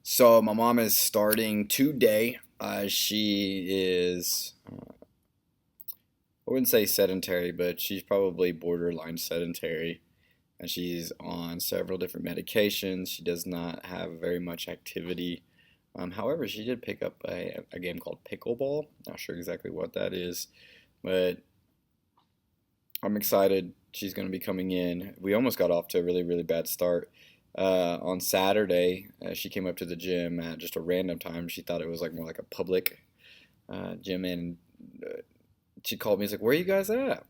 So my mom is starting today. She is, I wouldn't say sedentary, but she's probably borderline sedentary. And she's on several different medications. She does not have very much activity. However, she did pick up a game called pickleball. Not sure exactly what that is, but I'm excited. She's going to be coming in. We almost got off to a really, really bad start. On Saturday, she came up to the gym at just a random time. She thought it was like more like a public gym, and she called me. She's like, "Where are you guys at?"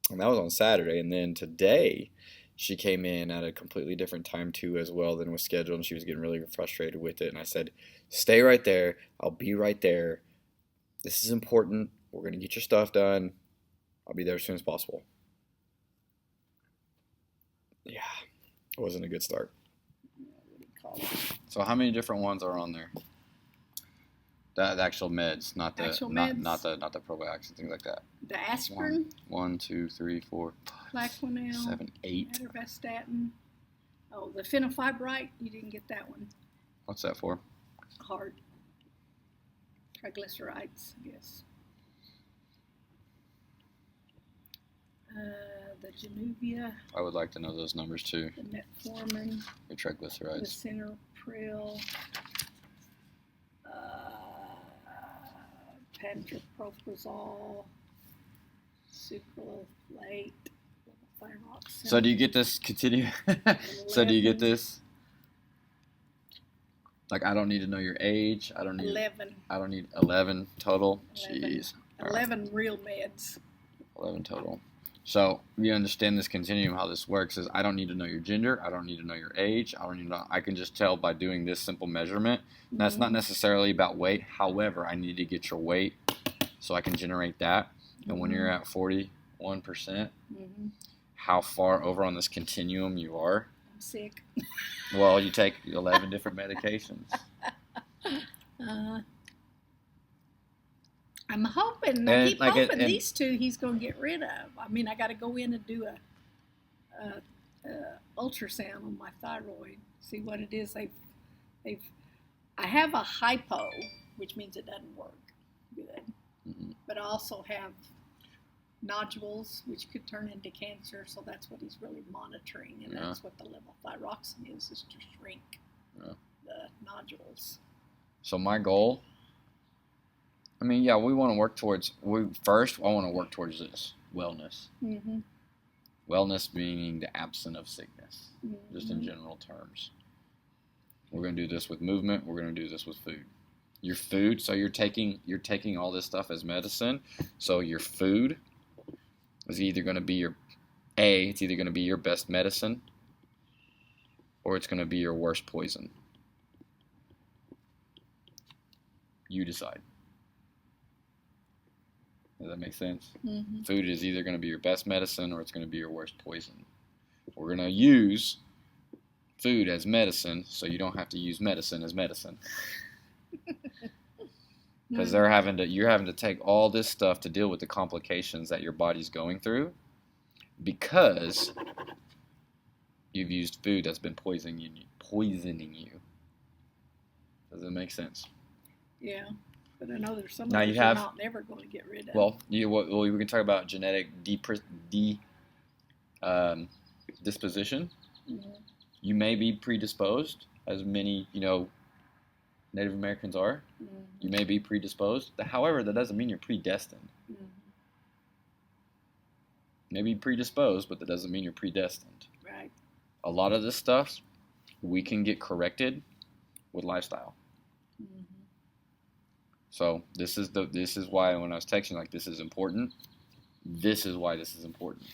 And that was on Saturday. And then today, she came in at a completely different time too, as well than was scheduled, and she was getting really frustrated with it. And I said, "Stay right there. I'll be right there. This is important. We're gonna get your stuff done. I'll be there as soon as possible." Yeah, it wasn't a good start. So how many different ones are on there? The actual meds, not the Actual not meds? not the probiotics and things like that. The aspirin, One, two, three, four, Plaquenil, 7, 8. atorvastatin. Oh, the phenylfibrate, you didn't get that one. What's that for? Hard. Triglycerides, I guess. The Januvia, I would like to know those numbers too. the metformin, Your the triglycerides. Cinepril, pantoprazole, sucralfate, levothyroxine. So do you get this continue? So do you get this? Like, I don't need to know your age. I don't need 11. I don't need 11 total. 11. Jeez. All right. 11 real meds. 11 total. So you understand this continuum, how this works is I don't need to know your gender, I don't need to know your age, I don't need to know, I can just tell by doing this simple measurement. And that's not necessarily about weight. However, I need to get your weight so I can generate that. And when you're at 41%, how far over on this continuum you are? I'm sick. Well, you take 11 different medications. I'm hoping, I keep hoping these two he's going to get rid of. I mean, I got to go in and do a ultrasound on my thyroid, see what it is. I have a hypo, which means it doesn't work good. But I also have nodules, which could turn into cancer, so that's what he's really monitoring, and that's what the levothyroxine is to shrink the nodules. So my goal, I mean, yeah, we want to work towards, I want to work towards this, wellness. Wellness meaning the absence of sickness, just in general terms. We're going to do this with movement. We're going to do this with food. Your food, so you're taking all this stuff as medicine. So your food is either going to be it's either going to be your best medicine or it's going to be your worst poison. You decide. Does that make sense? Food is either going to be your best medicine or it's going to be your worst poison. We're going to use food as medicine so you don't have to use medicine as medicine. Because you're having to take all this stuff to deal with the complications that your body's going through because you've used food that's been poisoning you. Does that make sense? Yeah. But I know there's some of those you're not never going to get rid of. Well, we can talk about genetic disposition. You may be predisposed, as many, Native Americans are. You may be predisposed. However, that doesn't mean you're predestined. Maybe predisposed, but that doesn't mean you're predestined. Right. A lot of this stuff we can get corrected with lifestyle. So this is why when I was texting, like, this is important. This is why this is important.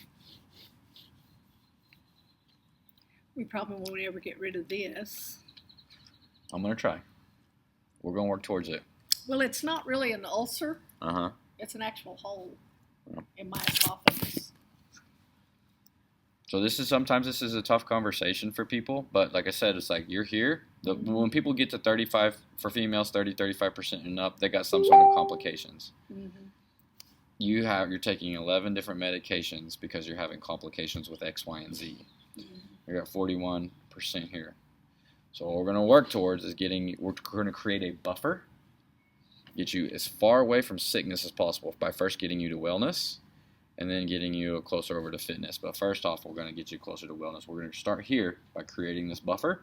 We probably won't ever get rid of this. I'm going to try. We're going to work towards it. Well, it's not really an ulcer. It's an actual hole in my esophagus. So sometimes this is a tough conversation for people, but like I said, it's like you're here. When people get to 35, for females, 35% and up, they got some sort of complications. You're taking 11 different medications because you're having complications with X, Y, and Z. You're at 41% here. So what we're going to work towards is we're going to create a buffer, get you as far away from sickness as possible by first getting you to wellness and then getting you closer over to fitness. But first off, we're going to get you closer to wellness. We're going to start here by creating this buffer,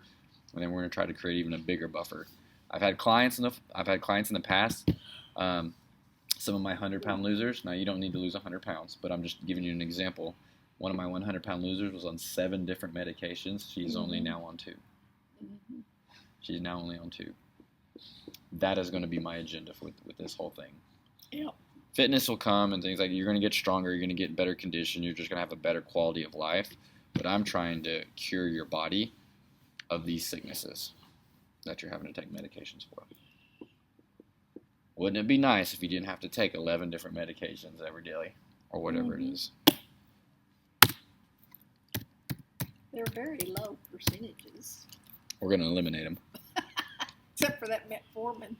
and then we're going to try to create even a bigger buffer. I've had clients in the past, some of my 100-pound losers. Now, you don't need to lose 100 pounds, but I'm just giving you an example. One of my 100-pound losers was on 7 different medications. She's only now on 2. She's now only on 2. That is going to be my agenda with this whole thing. Yep. Fitness will come and things like you're going to get stronger, you're going to get in better condition, you're just going to have a better quality of life. But I'm trying to cure your body of these sicknesses that you're having to take medications for. Wouldn't it be nice if you didn't have to take 11 different medications every day or whatever it is? They're very low percentages. We're going to eliminate them. Except for that metformin.